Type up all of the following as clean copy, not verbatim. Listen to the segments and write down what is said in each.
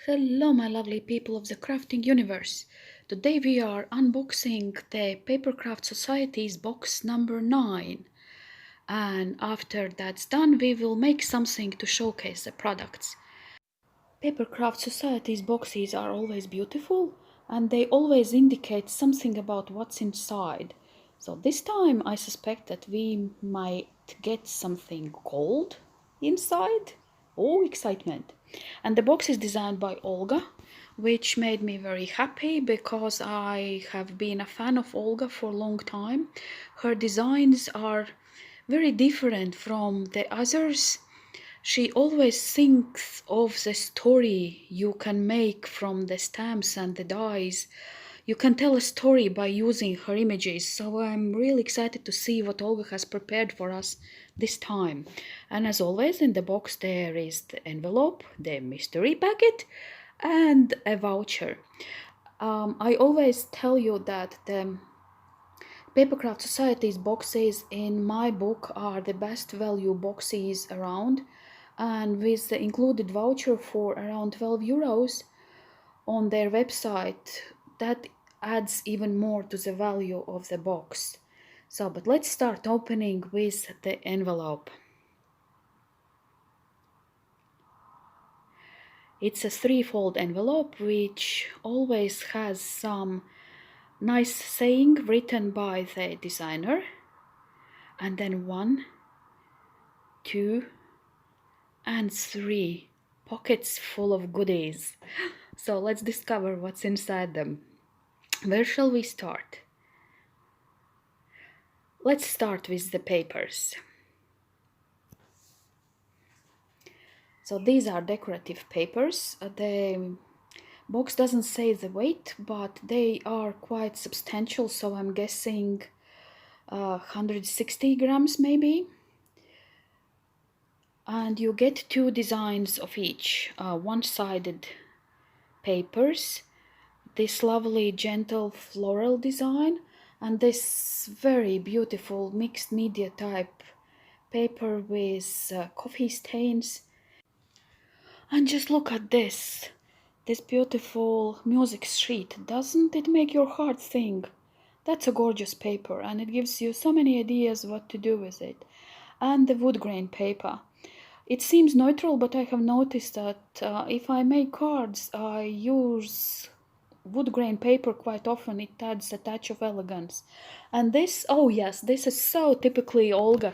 Hello, my lovely people of the crafting universe. Today we are unboxing the Papercraft Society's box number 9. And after that's done, we will make something to showcase the products. Papercraft Society's boxes are always beautiful and they always indicate something about what's inside. So this time I suspect that we might get something gold inside. Oh, excitement! And the box is designed by Olga, which made me very happy because I have been a fan of Olga for a long time. Her designs are very different from the others. She always thinks of the story you can make from the stamps and the dies. You can tell a story by using her images, so I'm really excited to see what Olga has prepared for us this time. And as always, in the box there is the envelope, the mystery packet, and a voucher. I always tell you that the Papercraft Society's boxes in my book are the best value boxes around, and with the included voucher for around 12 euros on their website, that adds even more to the value of the box. So, but let's start opening with the envelope. It's a threefold envelope which always has some nice saying written by the designer, and then 1, 2, and 3 pockets full of goodies. So let's discover what's inside them. Where shall we start? Let's start with the papers. So these are decorative papers. The box doesn't say the weight, but they are quite substantial, so I'm guessing 160 grams maybe. And you get 2 designs of each, one-sided papers, this lovely gentle floral design, and this very beautiful mixed media type paper with coffee stains. And just look at this beautiful music sheet. Doesn't it make your heart sing? That's a gorgeous paper, and it gives you so many ideas what to do with it. And the wood grain paper. It seems neutral, but I have noticed that if I make cards, I use wood grain paper quite often. It adds a touch of elegance. And this, oh yes, this is so typically Olga.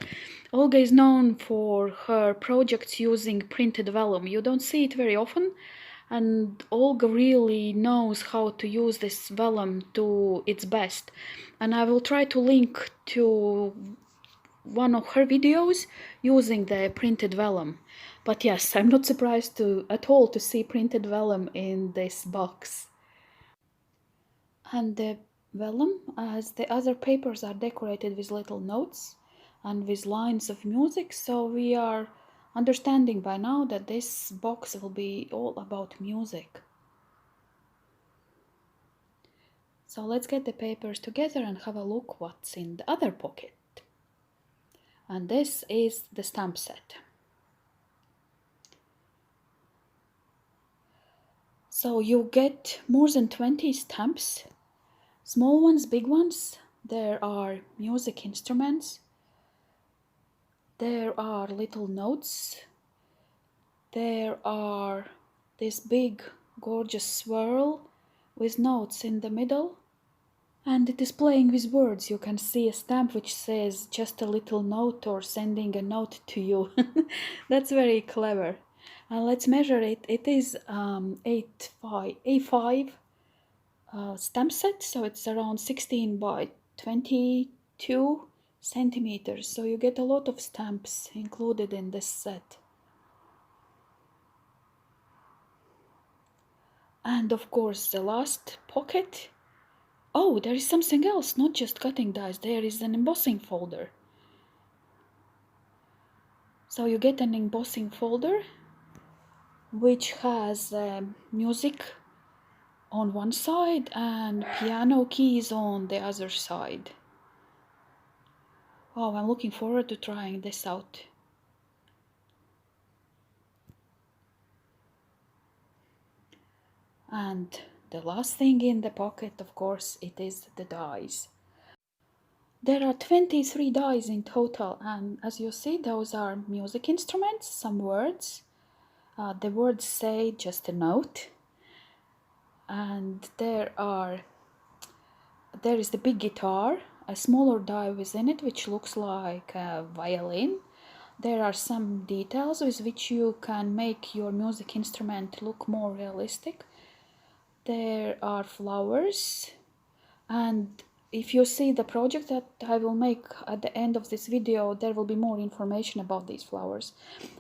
Olga is known for her projects using printed vellum. You don't see it very often, and Olga really knows how to use this vellum to its best. And I will try to link to one of her videos using the printed vellum. But yes, I'm not surprised at all to see printed vellum in this box. And the vellum, as the other papers, are decorated with little notes and with lines of music, so we are understanding by now that this box will be all about music. So let's get the papers together and have a look what's in the other pocket. And this is the stamp set. So you get more than 20 stamps, small ones, big ones. There are music instruments. There are little notes. There are this big gorgeous swirl with notes in the middle. And it is playing with words. You can see a stamp which says just a little note or sending a note to you. That's very clever. And let's measure it. It is A5 stamp set, so it's around 16 by 22 centimeters. So you get a lot of stamps included in this set. And of course, the last pocket. Oh, there is something else, not just cutting dies. There is an embossing folder. So you get an embossing folder which has music on one side and piano keys on the other side. Oh, I'm looking forward to trying this out. And the last thing in the pocket, of course, it is the dies. There are 23 dies in total, and as you see, those are music instruments, some words. The words say just a note, and there is the big guitar, a smaller die within it, which looks like a violin. There are some details with which you can make your music instrument look more realistic. There are flowers, and if you see the project that I will make at the end of this video, there will be more information about these flowers.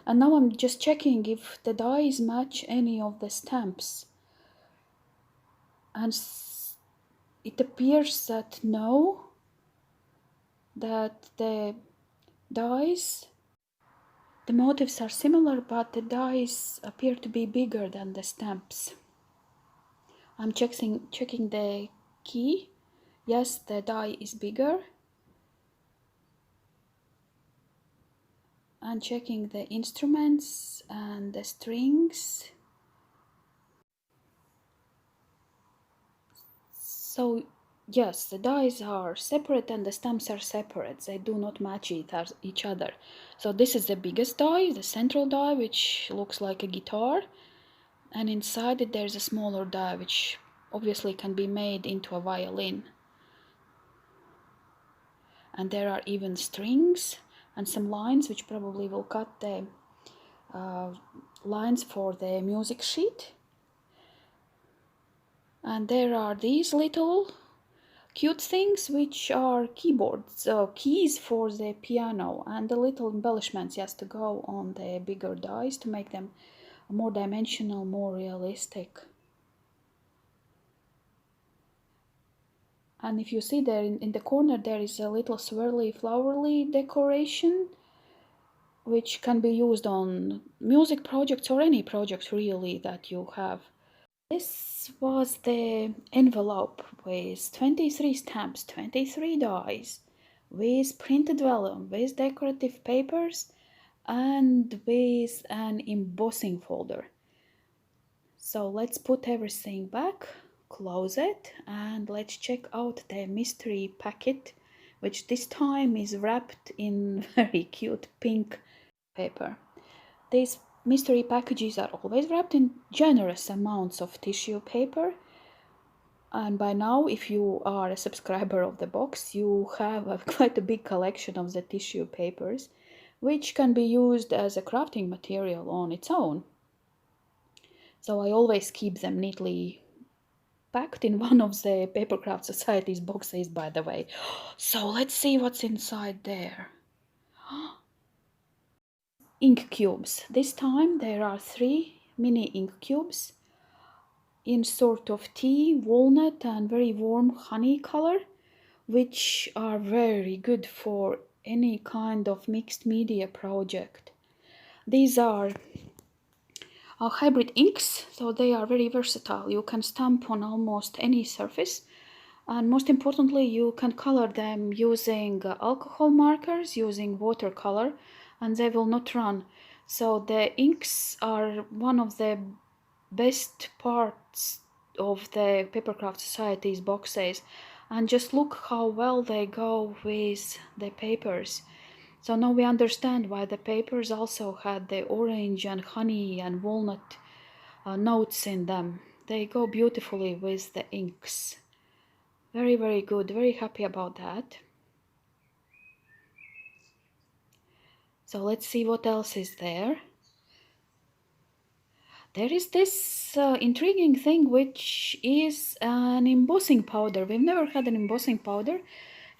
And now I'm just checking if the dies match any of the stamps. And it appears that no, that the dies, the motifs are similar, but the dies appear to be bigger than the stamps. I'm checking the key. Yes, the die is bigger. And checking the instruments and the strings. So yes, the dies are separate and the stamps are separate. They do not match each other. So this is the biggest die, the central die, which looks like a guitar. And inside it there's a smaller die, which obviously can be made into a violin. And there are even strings and some lines, which probably will cut the lines for the music sheet. And there are these little cute things, which are keyboards, keys for the piano, and the little embellishments just to go on the bigger dies to make them more dimensional, more realistic. And if you see there in the corner, there is a little swirly, flowery decoration, which can be used on music projects or any project really that you have. This was the envelope with 23 stamps, 23 dies, with printed vellum, with decorative papers, and with an embossing folder. So let's put everything back, close it, and let's check out the mystery packet, which this time is wrapped in very cute pink paper. These mystery packages are always wrapped in generous amounts of tissue paper. And by now, if you are a subscriber of the box, you have quite a big collection of the tissue papers, which can be used as a crafting material on its own. So I always keep them neatly packed in one of the Papercraft Society's boxes, by the way. So let's see what's inside there. Ink cubes. This time there are 3 mini ink cubes in sort of tea, walnut, and very warm honey color, which are very good for any kind of mixed media project. These are hybrid inks, so they are very versatile. You can stamp on almost any surface, and most importantly, you can color them using alcohol markers, using watercolor, and they will not run. So the inks are one of the best parts of the Papercraft Society's boxes, and just look how well they go with the papers. So now we understand why the papers also had the orange and honey and walnut notes in them. They go beautifully with the inks. Very, very good. Very happy about that. So let's see what else is there. There is this intriguing thing, which is an embossing powder. We've never had an embossing powder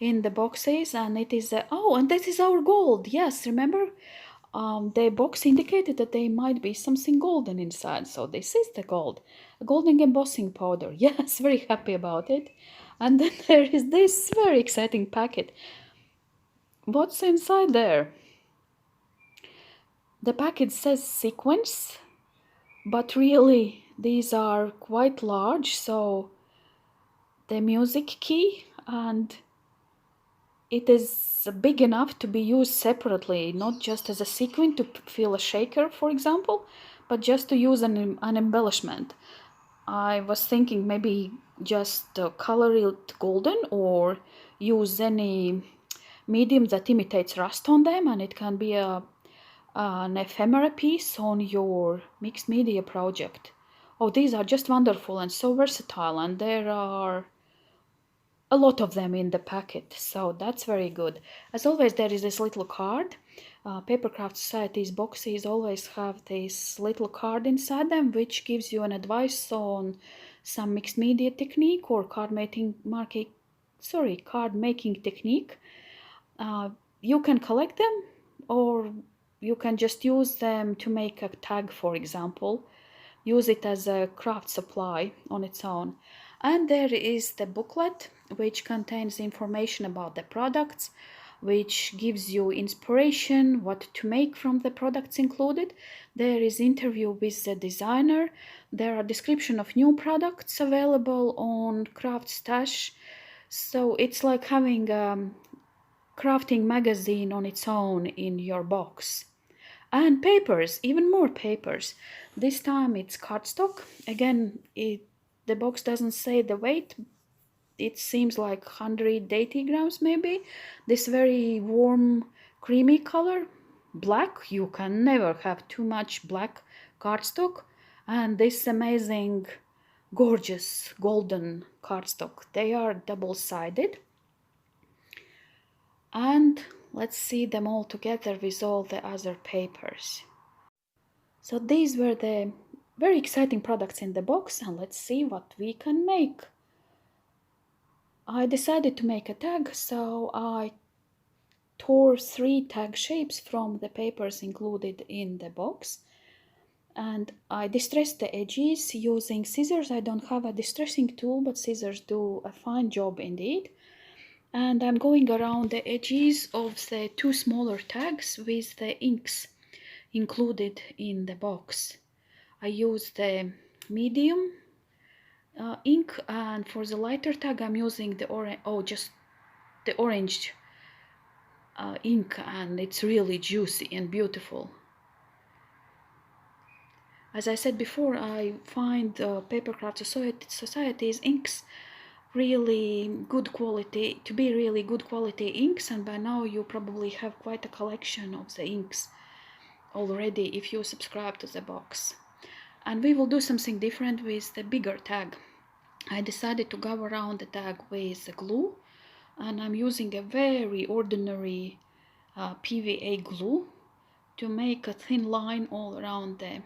in the boxes, and it is oh, and this is our gold. Yes, remember, the box indicated that there might be something golden inside, so this is the gold, a golden embossing powder. Yes, very happy about it. And then there is this very exciting packet. What's inside there? The packet says sequence, but really these are quite large, so the music key, and it is big enough to be used separately, not just as a sequin to fill a shaker, for example, but just to use an embellishment. I was thinking maybe just color it golden or use any medium that imitates rust on them, and it can be an ephemera piece on your mixed media project. Oh, these are just wonderful and so versatile, and there are a lot of them in the packet, so that's very good. As always, there is this little card. Papercraft Society's boxes always have this little card inside them, which gives you an advice on some mixed media technique or card making technique. You can collect them, or you can just use them to make a tag, for example. Use it as a craft supply on its own. And there is the booklet, which contains information about the products, which gives you inspiration what to make from the products included. There is interview with the designer. There are description of new products available on Craft Stash. So it's like having a crafting magazine on its own in your box. And papers, even more papers. This time it's cardstock. Again, the box doesn't say the weight. It seems like 180 grams maybe. This very warm, creamy color. Black, you can never have too much black cardstock. And this amazing, gorgeous, golden cardstock. They are double-sided. And let's see them all together with all the other papers. So these were the very exciting products in the box, and let's see what we can make. I decided to make a tag, so I tore 3 tag shapes from the papers included in the box. And I distressed the edges using scissors. I don't have a distressing tool, but scissors do a fine job indeed. And I'm going around the edges of the 2 smaller tags with the inks included in the box. I use the medium ink, and for the lighter tag I'm using the orange ink, and it's really juicy and beautiful. As I said before, I find Papercraft Society's inks really good quality, to be really good quality inks, and by now you probably have quite a collection of the inks already if you subscribe to the box. And we will do something different with the bigger tag. I decided to go around the tag with the glue, and I'm using a very ordinary PVA glue to make a thin line all around the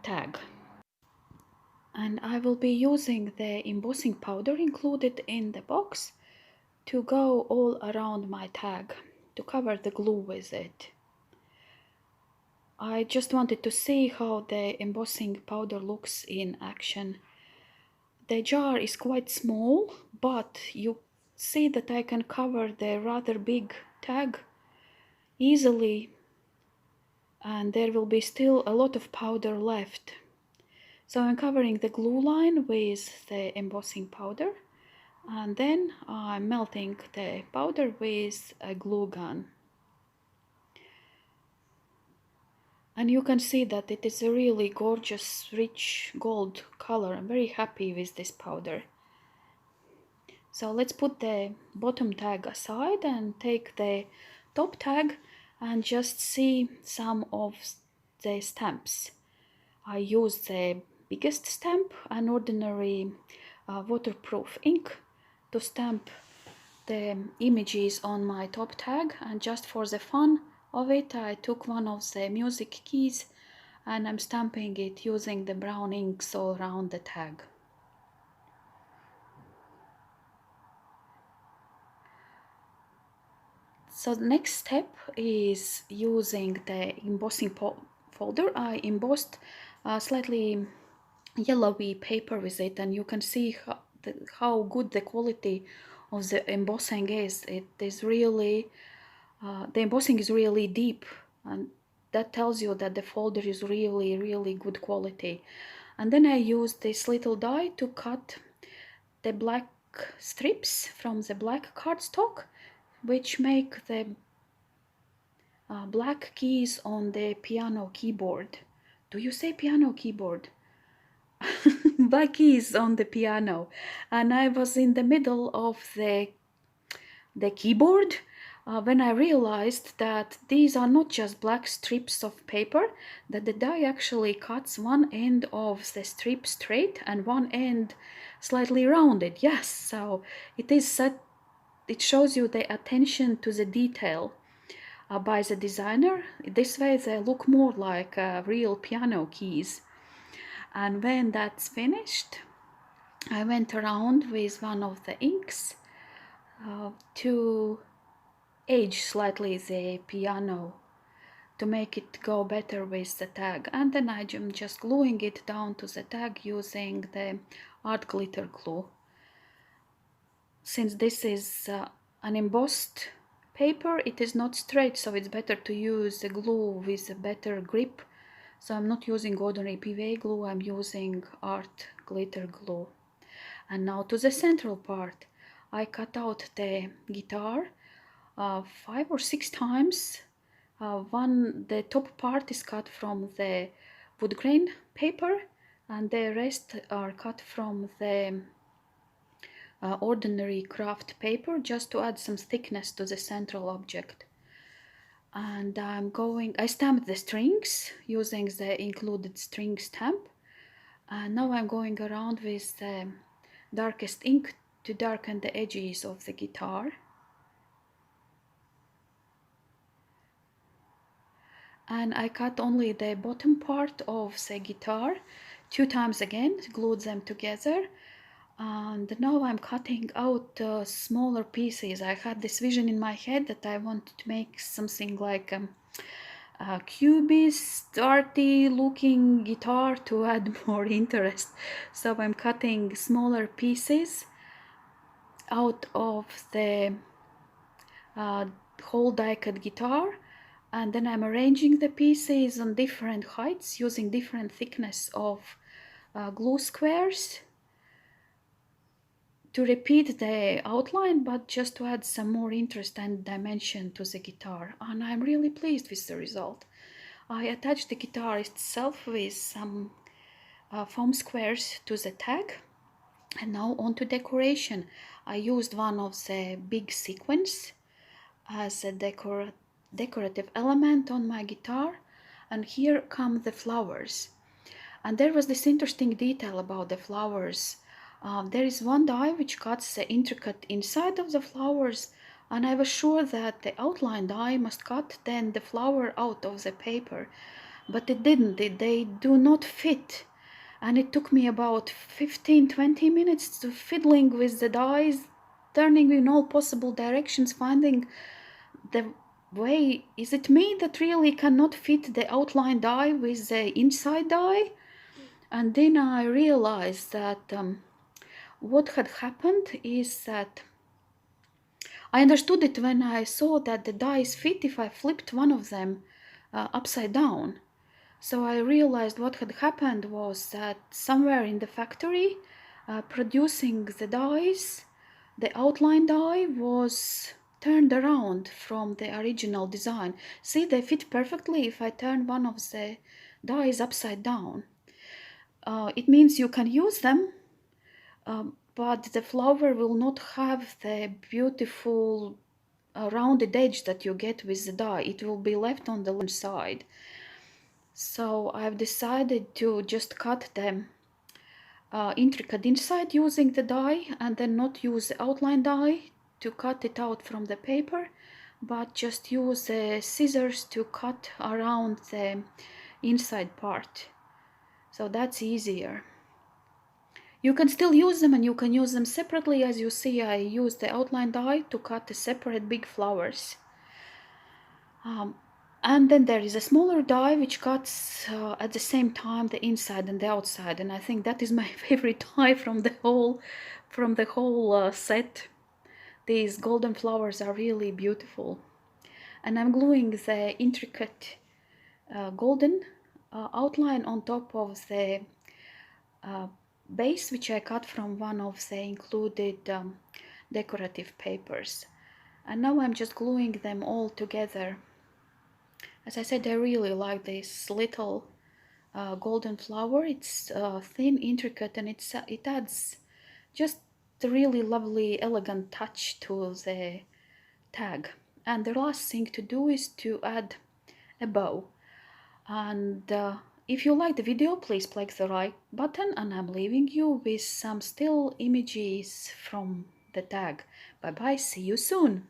tag. And I will be using the embossing powder included in the box to go all around my tag, to cover the glue with it. I just wanted to see how the embossing powder looks in action. The jar is quite small, but you see that I can cover the rather big tag easily, and there will be still a lot of powder left. So I'm covering the glue line with the embossing powder, and then I'm melting the powder with a glue gun. And you can see that it is a really gorgeous, rich gold color. I'm very happy with this powder. So let's put the bottom tag aside and take the top tag and just see some of the stamps. I used the biggest stamp, an ordinary waterproof ink, to stamp the images on my top tag, and just for the fun of it I took one of the music keys and I'm stamping it using the brown inks all around the tag. So the next step is using the embossing folder. I embossed slightly yellowy paper with it, and you can see how good the quality of the embossing is. It is really the embossing is really deep, and that tells you that the folder is really good quality. And then I used this little die to cut the black strips from the black cardstock, which make the black keys on the piano keyboard. Do you say piano keyboard? black keys on the piano, and I was in the middle of the keyboard when I realized that these are not just black strips of paper, that the die actually cuts one end of the strip straight and one end slightly rounded. Yes, so it is set, it shows you the attention to the detail by the designer. This way they look more like real piano keys. And when that's finished, I went around with one of the inks to age slightly the piano to make it go better with the tag, and then I'm just gluing it down to the tag using the art glitter glue. Since this is an embossed paper, it is not straight, so it's better to use the glue with a better grip. So I'm not using ordinary PVA glue, I'm using art glitter glue. And now to the central part. I cut out the guitar 5 or 6 times. The top part is cut from the wood grain paper, and the rest are cut from the ordinary craft paper, just to add some thickness to the central object. And I stamped the strings using the included string stamp, and now I'm going around with the darkest ink to darken the edges of the guitar. And I cut only the bottom part of the guitar 2 times again, glued them together. And now I'm cutting out smaller pieces. I had this vision in my head that I wanted to make something like a cubist, arty looking guitar to add more interest. So I'm cutting smaller pieces out of the whole die-cut guitar, and then I'm arranging the pieces on different heights using different thickness of glue squares to repeat the outline, but just to add some more interest and dimension to the guitar. And I'm really pleased with the result. I attached the guitar itself with some foam squares to the tag. And now on to decoration. I used one of the big sequins as a decorative element on my guitar, and here come the flowers. And there was this interesting detail about the flowers. There is one die which cuts the intricate inside of the flowers, and I was sure that the outline die must cut then the flower out of the paper, but it didn't. They do not fit, and it took me about 15-20 minutes to fiddling with the dies, turning in all possible directions, finding the way. Is it me that really cannot fit the outline die with the inside die? And then I realized that what had happened is that I understood it when I saw that the dies fit if I flipped one of them upside down. So I realized what had happened was that somewhere in the factory producing the dies, the outline die was turned around from the original design. See, they fit perfectly if I turn one of the dies upside down. It means you can use them, but the flower will not have the beautiful rounded edge that you get with the die. It will be left on the one side. So I've decided to just cut the intricate inside using the die, and then not use the outline die to cut it out from the paper, but just use the scissors to cut around the inside part. So that's easier. You can still use them, and you can use them separately. As you see, I used the outline die to cut the separate big flowers. And then there is a smaller die which cuts at the same time the inside and the outside, and I think that is my favorite die from the whole set. These golden flowers are really beautiful, and I'm gluing the intricate golden outline on top of the base which I cut from one of the included decorative papers. And now I'm just gluing them all together. As I said, I really like this little golden flower. It's thin, intricate, and it adds just a really lovely, elegant touch to the tag. And the last thing to do is to add a bow. And if you like the video, please click the like button, and I'm leaving you with some still images from the tag. Bye bye, see you soon.